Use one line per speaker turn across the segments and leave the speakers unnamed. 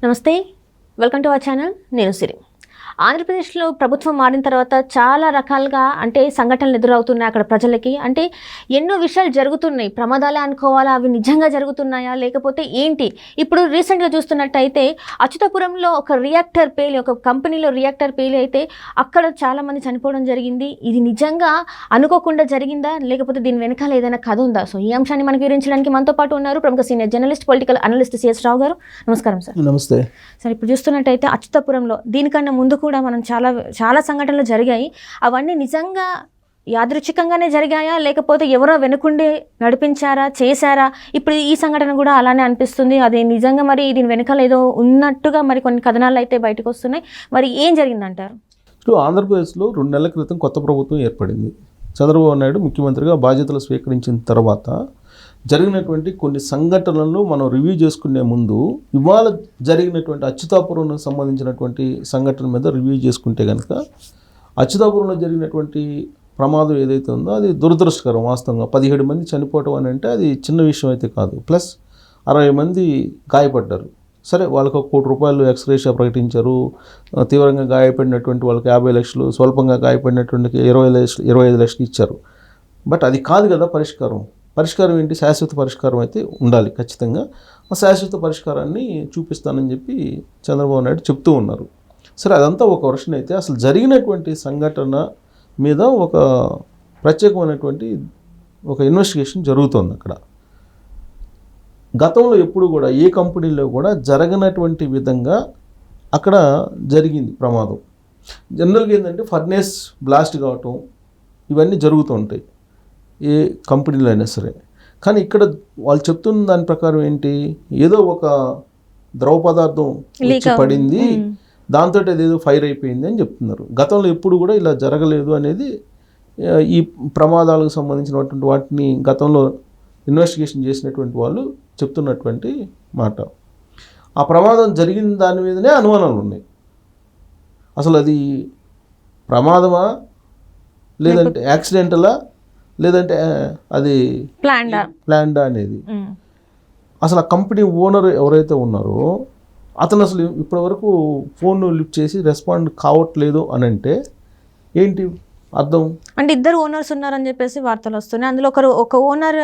నమస్తే, welcome to our channel. నేను సిరి. ఆంధ్రప్రదేశ్లో ప్రభుత్వం మారిన తర్వాత చాలా రకాలుగా సంఘటనలు ఎదురవుతున్నాయి అక్కడ ప్రజలకి. ఎన్నో విషయాలు జరుగుతున్నాయి. ప్రమాదాలే అనుకోవాలా, అవి నిజంగా జరుగుతున్నాయా లేకపోతే ఏంటి? ఇప్పుడు రీసెంట్గా చూస్తున్నట్టయితే అచ్యుతాపురంలో ఒక రియాక్టర్ పేలి, ఒక కంపెనీలో రియాక్టర్ పేలి అయితే అక్కడ చాలామంది చనిపోవడం జరిగింది. ఇది నిజంగా అనుకోకుండా జరిగిందా లేకపోతే దీని వెనకాల ఏదైనా కథ ఉందా? సో ఈ అంశాన్ని మనకు వివరించడానికి మనతో పాటు ఉన్నారు ప్రముఖ senior journalist, political analyst CS Rao గారు. నమస్కారం సార్.
నమస్తే
సార్. ఇప్పుడు చూస్తున్నట్టయితే అచ్యుతాపురంలో దీనికన్నా ముందు కూడా మనం చాలా సంఘటనలు జరిగాయి. అవన్నీ నిజంగా యాదృచ్ఛికంగానే జరిగాయా లేకపోతే ఎవరో వెనుకుండి నడిపించారా, చేశారా? ఇప్పుడు ఈ సంఘటన కూడా అలానే అనిపిస్తుంది. అది నిజంగా మరి దీని వెనకాల ఏదో ఉన్నట్టుగా మరి కొన్ని కథనాలు అయితే బయటకు వస్తున్నాయి. మరి ఏం జరిగిందంటారు?
ఇప్పుడు ఆంధ్రప్రదేశ్లో 2 నెలల క్రితం కొత్త ప్రభుత్వం ఏర్పడింది. చంద్రబాబు నాయుడు ముఖ్యమంత్రిగా బాధ్యతలు స్వీకరించిన తర్వాత జరిగినటువంటి కొన్ని సంఘటనలను మనం రివ్యూ చేసుకునే ముందు ఇవాళ జరిగినటువంటి అచ్యుతాపురంకు సంబంధించినటువంటి సంఘటన మీద రివ్యూ చేసుకుంటే కనుక అచ్యుతాపురంలో జరిగినటువంటి ప్రమాదం ఏదైతే ఉందో అది దురదృష్టకరం. వాస్తవంగా 17 మంది చనిపోవటం అని అంటే అది చిన్న విషయం అయితే కాదు. ప్లస్ 60 మంది గాయపడ్డారు. సరే, వాళ్ళకు 1 కోటి రూపాయలు ఎక్స్గ్రేషియా ప్రకటించారు. తీవ్రంగా గాయపడినటువంటి వాళ్ళకి 50 లక్షలు, స్వల్పంగా గాయపడినటువంటి 25 లక్షలు ఇచ్చారు. బట్ అది కాదు కదా పరిష్కారం ఏంటి? శాశ్వత పరిష్కారం అయితే ఉండాలి ఖచ్చితంగా. ఆ శాశ్వత పరిష్కారాన్ని చూపిస్తానని చెప్పి చంద్రబాబు నాయుడు చెప్తూ ఉన్నారు. సరే, అదంతా ఒక వర్షన్ అయితే అసలు జరిగినటువంటి సంఘటన మీద ఒక ప్రత్యేకమైనటువంటి ఒక ఇన్వెస్టిగేషన్ జరుగుతోంది అక్కడ. గతంలో ఎప్పుడు కూడా ఏ కంపెనీలో కూడా జరగనటువంటి విధంగా అక్కడ జరిగింది ప్రమాదం. జనరల్గా ఏంటంటే ఫర్నేస్ బ్లాస్ట్ కావటం ఇవన్నీ జరుగుతూ ఉంటాయి ఏ కంపెనీలో అయినా సరే. కానీ ఇక్కడ వాళ్ళు చెప్తున్న దాని ప్రకారం ఏంటి, ఏదో ఒక ద్రవ పదార్థం వచ్చి పడింది, దాంతో అదేదో ఫైర్ అయిపోయింది అని చెప్తున్నారు. గతంలో ఎప్పుడు కూడా ఇలా జరగలేదు అనేది ఈ ప్రమాదాలకు సంబంధించినటువంటి వాటిని గతంలో ఇన్వెస్టిగేషన్ చేసినటువంటి వాళ్ళు చెప్తున్నటువంటి మాట. ఆ ప్రమాదం జరిగిన దాని మీదనే అనుమానాలు ఉన్నాయి. అసలు అది ప్రమాదమా లేదంటే యాక్సిడెంటలా లేదంటే అది ప్లాన్డా అనేది. అసలు ఆ కంపెనీ ఓనర్ ఎవరైతే ఉన్నారో అతను అసలు ఇప్పటివరకు ఫోన్ లిఫ్ట్ చేసి రెస్పాండ్ కావట్లేదు అని అంటే ఏంటి అర్థం?
ఇద్దరు ఓనర్స్ ఉన్నారని చెప్పేసి వార్తలు వస్తున్నాయి. అందులో ఒక ఓనర్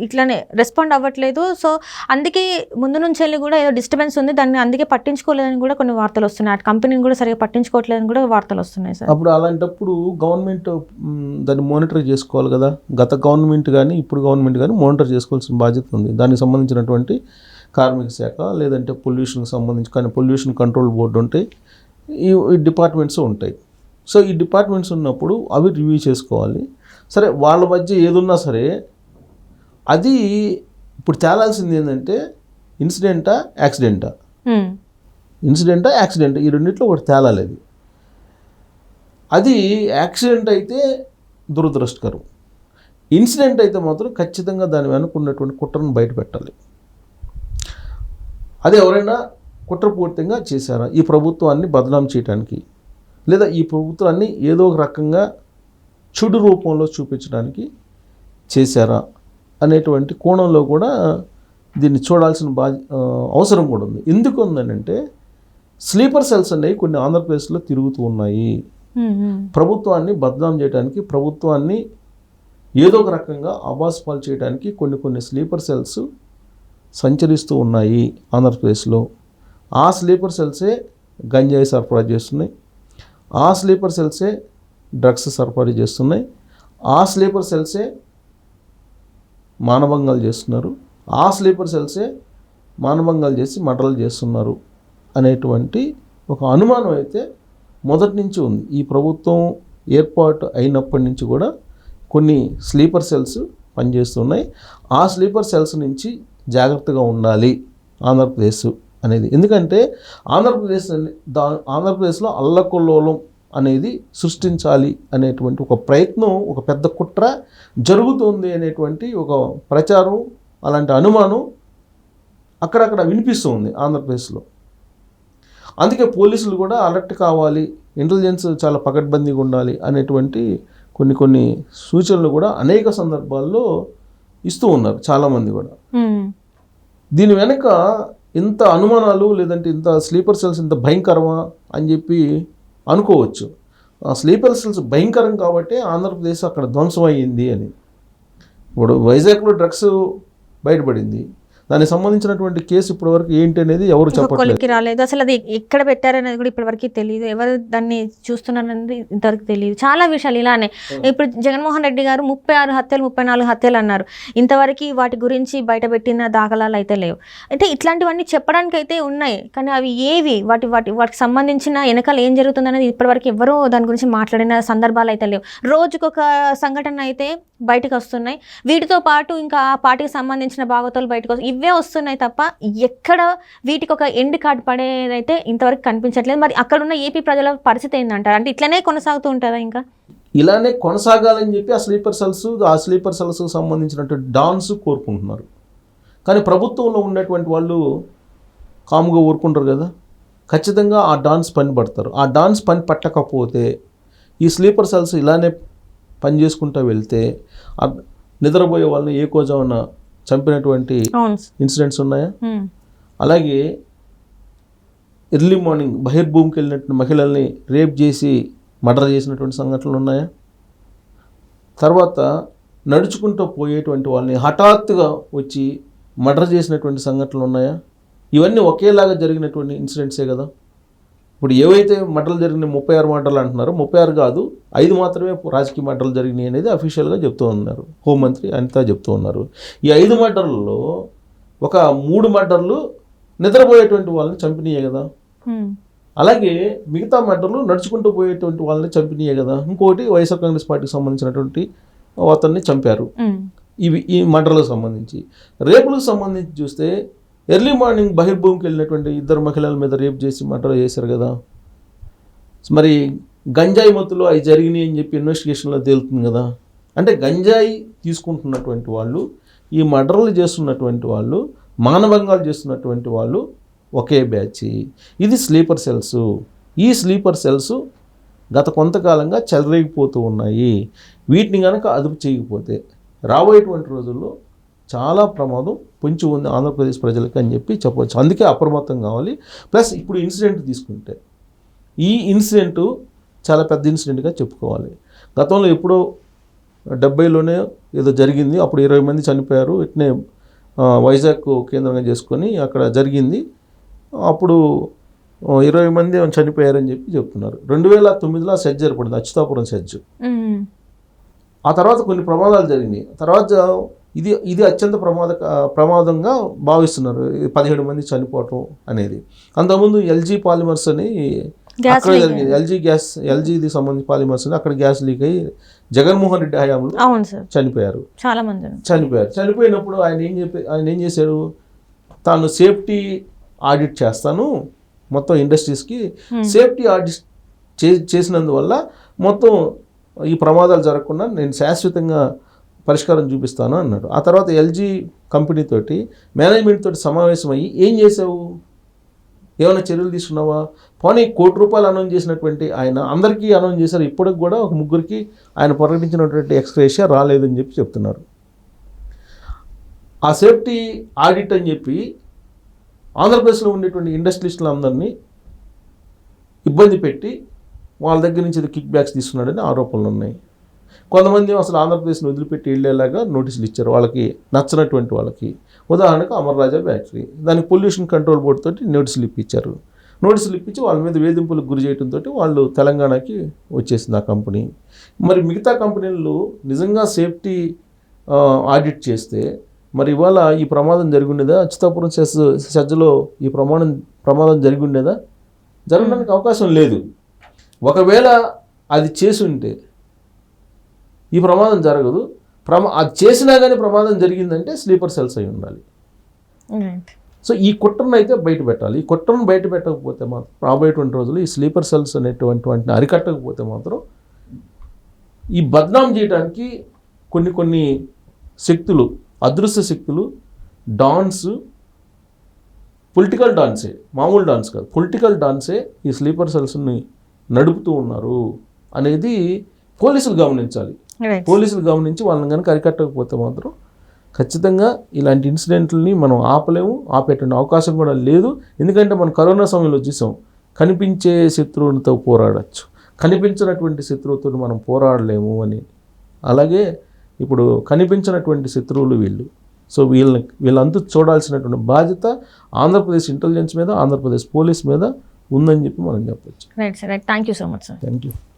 ఇట్లానే రెస్పాండ్ అవ్వట్లేదు. సో అందుకే ముందు నుంచి వెళ్ళి కూడా ఏదో డిస్టర్బెన్స్ ఉంది, దాన్ని అందుకే పట్టించుకోలేదని కూడా కొన్ని వార్తలు వస్తున్నాయి. అటు కంపెనీని కూడా సరిగా పట్టించుకోవట్లేదని కూడా వార్తలు వస్తున్నాయి సార్.
అప్పుడు అలాంటప్పుడు గవర్నమెంట్ దాన్ని మానిటర్ చేసుకోవాలి కదా. గత గవర్నమెంట్ కానీ ఇప్పుడు గవర్నమెంట్ కానీ మానిటర్ చేసుకోవాల్సిన బాధ్యత ఉంది. దానికి సంబంధించినటువంటి కార్మిక శాఖ లేదంటే పొల్యూషన్కి సంబంధించి కానీ పొల్యూషన్ కంట్రోల్ బోర్డు ఉంటాయి, ఈ డిపార్ట్మెంట్స్ ఉంటాయి. సో ఈ డిపార్ట్మెంట్స్ ఉన్నప్పుడు అవి రివ్యూ చేసుకోవాలి. సరే, వాళ్ళ మధ్య ఏదున్నా సరే అది ఇప్పుడు తేలాల్సింది ఏంటంటే ఇన్సిడెంటా యాక్సిడెంటా ఈ రెండింటిలో ఒకటి తేలాలి. అది యాక్సిడెంట్ అయితే దురదృష్టకరం, ఇన్సిడెంట్ అయితే మాత్రం ఖచ్చితంగా దాని వెనుకున్నటువంటి కుట్రను బయట పెట్టాలి. అది ఎవరైనా కుట్రపూర్తిగా చేశారా ఈ ప్రభుత్వాన్ని బదనాం చేయడానికి, లేదా ఈ ప్రభుత్వాన్ని ఏదో ఒక రకంగా చెడు రూపంలో చూపించడానికి చేశారా అనేటువంటి కోణంలో కూడా దీన్ని చూడాల్సిన అవసరం కూడా ఉంది. ఎందుకు ఉందనంటే స్లీపర్ సెల్స్ అనేవి కొన్ని ఆంధ్రప్రదేశ్లో తిరుగుతూ ఉన్నాయి. ప్రభుత్వాన్ని బదనాం చేయడానికి, ప్రభుత్వాన్ని ఏదో ఒక రకంగా అబాస్పాలు చేయడానికి కొన్ని స్లీపర్ సెల్స్ సంచరిస్తూ ఉన్నాయి ఆంధ్రప్రదేశ్లో. ఆ స్లీపర్ సెల్సే గంజాయి సరఫరా చేస్తున్నాయి, ఆ స్లీపర్ సెల్సే డ్రగ్స్ సరఫరా చేస్తున్నాయి, ఆ స్లీపర్ సెల్సే మానభంగాలు చేస్తున్నారు, ఆ స్లీపర్ సెల్సే మానభంగాలు చేసి మర్డర్లు చేస్తున్నారు అనేటువంటి ఒక అనుమానం అయితే మొదటి నుంచి ఉంది. ఈ ప్రభుత్వం ఏర్పాటు అయినప్పటి నుంచి కూడా కొన్ని స్లీపర్ సెల్స్ పనిచేస్తున్నాయి. ఆ స్లీపర్ సెల్స్ నుంచి జాగ్రత్తగా ఉండాలి ఆంధ్రప్రదేశ్ అనేది. ఎందుకంటే ఆంధ్రప్రదేశ్లో అల్లకల్లోలం అనేది సృష్టించాలి అనేటువంటి ఒక ప్రయత్నం, ఒక పెద్ద కుట్ర జరుగుతుంది అనేటువంటి ఒక ప్రచారం, అలాంటి అనుమానం అక్కడక్కడ వినిపిస్తుంది ఆంధ్రప్రదేశ్లో. అందుకే పోలీసులు కూడా అలర్ట్ కావాలి, ఇంటెలిజెన్స్ చాలా పకడ్బందీగా ఉండాలి అనేటువంటి కొన్ని సూచనలు కూడా అనేక సందర్భాల్లో ఇస్తూ ఉన్నారు చాలామంది కూడా. దీని వెనుక ఇంత అనుమానాలు లేదంటే ఇంత స్లీపర్ సెల్స్ ఇంత భయంకరమా అని చెప్పి అనుకోవచ్చు. ఆ స్లీపర్ సెల్స్ భయంకరం కాబట్టి ఆంధ్రప్రదేశ్ అక్కడ ధ్వంసం అయ్యింది అని. ఇప్పుడు వైజాగ్లో డ్రగ్స్ బయటపడింది, దానికి సంబంధించినటువంటి కేసు ఇప్పటివరకు ఏంటి అనేది ఎవరు చెప్పట్లేదు.
కొలిక్కి రాలేదు. అసలు అది ఎక్కడ పెట్టారనేది కూడా ఇప్పటివరకు తెలియదు. ఎవరు దాన్ని చూస్తున్నారనేది ఇంతవరకు తెలియదు. చాలా విషయాలు ఇలానే. ఇప్పుడు జగన్మోహన్ రెడ్డి గారు 36 హత్యలు 34 హత్యలు అన్నారు. ఇంతవరకు వాటి గురించి బయటపెట్టిన దాఖలాలు అయితే లేవు. అంటే ఇట్లాంటివన్నీ చెప్పడానికి అయితే ఉన్నాయి, కానీ అవి ఏవి వాటికి సంబంధించిన వెనకాల ఏం జరుగుతుందనేది ఇప్పటివరకు ఎవరూ దాని గురించి మాట్లాడిన సందర్భాలు అయితే లేవు. రోజుకొక సంఘటన అయితే బయటకు వస్తున్నాయి. వీటితో పాటు ఇంకా ఆ పార్టీకి సంబంధించిన భాగవతాలు బయటకు ఇవే వస్తున్నాయి తప్ప ఎక్కడ వీటికి ఒక ఎండ్ కార్డ్ పడేదైతే ఇంతవరకు కనిపించట్లేదు. మరి అక్కడ ఉన్న ఏపీ ప్రజల పరిస్థితి ఏంటంటారు? అంటే ఇట్లనే కొనసాగుతూ ఉంటుందా? ఇంకా
ఇలానే కొనసాగాలని చెప్పి ఆ స్లీపర్ సెల్స్ సంబంధించినటువంటి డాన్స్ కోరుకుంటున్నారు. కానీ ప్రభుత్వంలో ఉన్నటువంటి వాళ్ళు కాముగా ఊరుకుంటారు కదా. ఖచ్చితంగా ఆ డాన్స్ పని పడతారు. ఆ డాన్స్ పని పట్టకపోతే ఈ స్లీపర్ సెల్స్ ఇలానే పని చేసుకుంటూ వెళ్తే నిద్రపోయే వాళ్ళని ఏ కోజాన చంపినటువంటి ఇన్సిడెంట్స్ ఉన్నాయా? అలాగే ఎర్లీ మార్నింగ్ బహిర్భూమికి వెళ్ళినటువంటి మహిళల్ని రేప్ చేసి మర్డర్ చేసినటువంటి సంఘటనలు ఉన్నాయా? తర్వాత నడుచుకుంటూ పోయేటువంటి వాళ్ళని హఠాత్తుగా వచ్చి మర్డర్ చేసినటువంటి సంఘటనలు ఉన్నాయా? ఇవన్నీ ఒకేలాగా జరిగినటువంటి ఇన్సిడెంట్సే కదా. ఇప్పుడు ఏవైతే మర్డర్లు జరిగినాయి 36 మర్డర్లు అంటున్నారో 36 కాదు, 5 మాత్రమే రాజకీయ మర్డర్లు జరిగినాయి అనేది అఫీషియల్గా చెప్తూ ఉన్నారు. హోంమంత్రి అనిత చెప్తూ ఉన్నారు. ఈ 5 మర్డర్లలో ఒక 3 మర్డర్లు నిద్రపోయేటువంటి వాళ్ళని చంపినాయే కదా. అలాగే మిగతా మర్డర్లు నడుచుకుంటూ పోయేటువంటి వాళ్ళని చంపినాయే కదా. ఇంకోటి వైఎస్ఆర్ కాంగ్రెస్ పార్టీకి సంబంధించినటువంటి అతన్ని చంపారు. ఈ మర్డర్లకు సంబంధించి. రేపులకు సంబంధించి చూస్తే ఎర్లీ మార్నింగ్ బహిర్భూమికి వెళ్ళినటువంటి 2 మహిళల మీద రేప్ చేసి మర్డర్ చేశారు కదా. మరి గంజాయి మత్తులో అవి జరిగినాయి అని చెప్పి ఇన్వెస్టిగేషన్లో తేలుతుంది కదా. అంటే గంజాయి తీసుకుంటున్నటువంటి వాళ్ళు, ఈ మర్డర్లు చేస్తున్నటువంటి వాళ్ళు, మానభంగాలు చేస్తున్నటువంటి వాళ్ళు ఒకే బ్యాచ్. ఇది స్లీపర్ సెల్స్. ఈ స్లీపర్ సెల్స్ గత కొంతకాలంగా చెలరేగిపోతూ ఉన్నాయి. వీటిని కనుక అదుపు చేయకపోతే రాబోయేటువంటి రోజుల్లో చాలా ప్రమాదం పొంచి ఉంది ఆంధ్రప్రదేశ్ ప్రజలకి అని చెప్పి చెప్పవచ్చు. అందుకే అప్రమత్తం కావాలి. ప్లస్ ఇప్పుడు ఇన్సిడెంట్ తీసుకుంటే ఈ ఇన్సిడెంట్ చాలా పెద్ద ఇన్సిడెంట్గా చెప్పుకోవాలి. గతంలో ఎప్పుడో 70లోనే ఏదో జరిగింది, అప్పుడు 20 మంది చనిపోయారు. ఇట్నే వైజాగ్ కేంద్రంగా చేసుకొని అక్కడ జరిగింది. అప్పుడు 20 మంది చనిపోయారని చెప్పి చెప్తున్నారు. 2009లో సెజ్ ఏర్పడింది, అచ్యుతాపురం సెజ్. ఆ తర్వాత కొన్ని ప్రమాదాలు జరిగినాయి. తర్వాత ఇది అత్యంత ప్రమాదంగా భావిస్తున్నారు, 17 మంది చనిపోవటం అనేది. అంతకుముందు ఎల్జీ పాలిమర్స్ అని అక్కడ జరిగింది. ఎల్జీది సంబంధించి పాలిమర్స్ అని అక్కడ గ్యాస్ లీక్ అయ్యి జగన్మోహన్ రెడ్డి హయాంలో చనిపోయారు. చనిపోయినప్పుడు ఆయన ఏం చేశారు, తాను సేఫ్టీ ఆడిట్ చేస్తాను మొత్తం ఇండస్ట్రీస్కి, సేఫ్టీ ఆడిట్ చేసినందువల్ల మొత్తం ఈ ప్రమాదాలు జరగకుండా నేను శాశ్వతంగా పరిష్కారం చూపిస్తాను అన్నాడు. ఆ తర్వాత ఎల్జీ కంపెనీ తోటి మేనేజ్మెంట్ తోటి సమావేశం అయ్యి ఏం చేసావు, ఏమైనా చర్యలు తీసుకున్నావా? పోనీ ₹1 అనౌన్స్ చేసినటువంటి ఆయన అందరికీ అనౌన్స్ చేశారు. ఇప్పటికి కూడా ఒక 3 ఆయన ప్రకటించినటువంటి ఎక్స్గ్రేషియా రాలేదని చెప్పి చెప్తున్నారు. ఆ సేఫ్టీ ఆడిట్ అని చెప్పి ఆంధ్రప్రదేశ్లో ఉండేటువంటి ఇండస్ట్రియలిస్టులు అందరినీ ఇబ్బంది పెట్టి వాళ్ళ దగ్గర నుంచి కిక్ బ్యాక్స్ తీసుకున్నాడని ఆరోపణలు ఉన్నాయి. కొంతమంది అసలు ఆంధ్రప్రదేశ్ని వదిలిపెట్టి వెళ్ళేలాగా నోటీసులు ఇచ్చారు వాళ్ళకి నచ్చినటువంటి వాళ్ళకి. ఉదాహరణకు అమర్ రాజా ఫ్యాక్టరీ, దానికి పొల్యూషన్ కంట్రోల్ బోర్డు తోటి నోటీసులు ఇప్పించారు. నోటీసులు ఇప్పించి వాళ్ళ మీద వేధింపులకు గురి చేయడంతో వాళ్ళు తెలంగాణకి వచ్చేసింది ఆ కంపెనీ. మరి మిగతా కంపెనీలు నిజంగా సేఫ్టీ ఆడిట్ చేస్తే మరి ఇవాళ ఈ ప్రమాదం జరిగి ఉండేదా? అచ్యుతాపురం సెజ్లో ఈ ప్రమాదం జరిగి ఉండేదా? జరగడానికి అవకాశం లేదు. ఒకవేళ అది చేసి ఉంటే ఈ ప్రమాదం జరగదు. అది చేసినా కానీ ప్రమాదం జరిగిందంటే స్లీపర్ సెల్స్ అయి ఉండాలి. సో ఈ కుట్రను అయితే బయట పెట్టాలి. ఈ కుట్రను బయట పెట్టకపోతే మాత్రం రాబోయేటువంటి రోజులు ఈ స్లీపర్ సెల్స్ అనేటువంటి వాటిని అరికట్టకపోతే మాత్రం ఈ బద్నాం చేయడానికి కొన్ని శక్తులు, అదృశ్య శక్తులు, డాన్స్, పొలిటికల్ డాన్సే, మామూలు డాన్స్ కాదు, పొలిటికల్ డాన్సే ఈ స్లీపర్ సెల్స్ని నడుపుతూ ఉన్నారు అనేది పోలీసులు గమనించాలి. పోలీసులు గమనించి వాళ్ళని కనుక అరికట్టకపోతే మాత్రం ఖచ్చితంగా ఇలాంటి ఇన్సిడెంట్లని మనం ఆపలేము, ఆపేటువంటి అవకాశం కూడా లేదు. ఎందుకంటే మనం కరోనా సమయంలో చూసాం, కనిపించే శత్రువులతో పోరాడచ్చు, కనిపించినటువంటి శత్రువుతో మనం పోరాడలేము అని. అలాగే ఇప్పుడు కనిపించినటువంటి శత్రువులు వీళ్ళు. సో వీళ్ళంతా చూడాల్సినటువంటి బాధ్యత ఆంధ్రప్రదేశ్ ఇంటెలిజెన్స్ మీద, ఆంధ్రప్రదేశ్ పోలీస్ మీద ఉందని చెప్పి మనం చెప్పచ్చు.
Right sir, right. Thank you so much sir.
Thank you.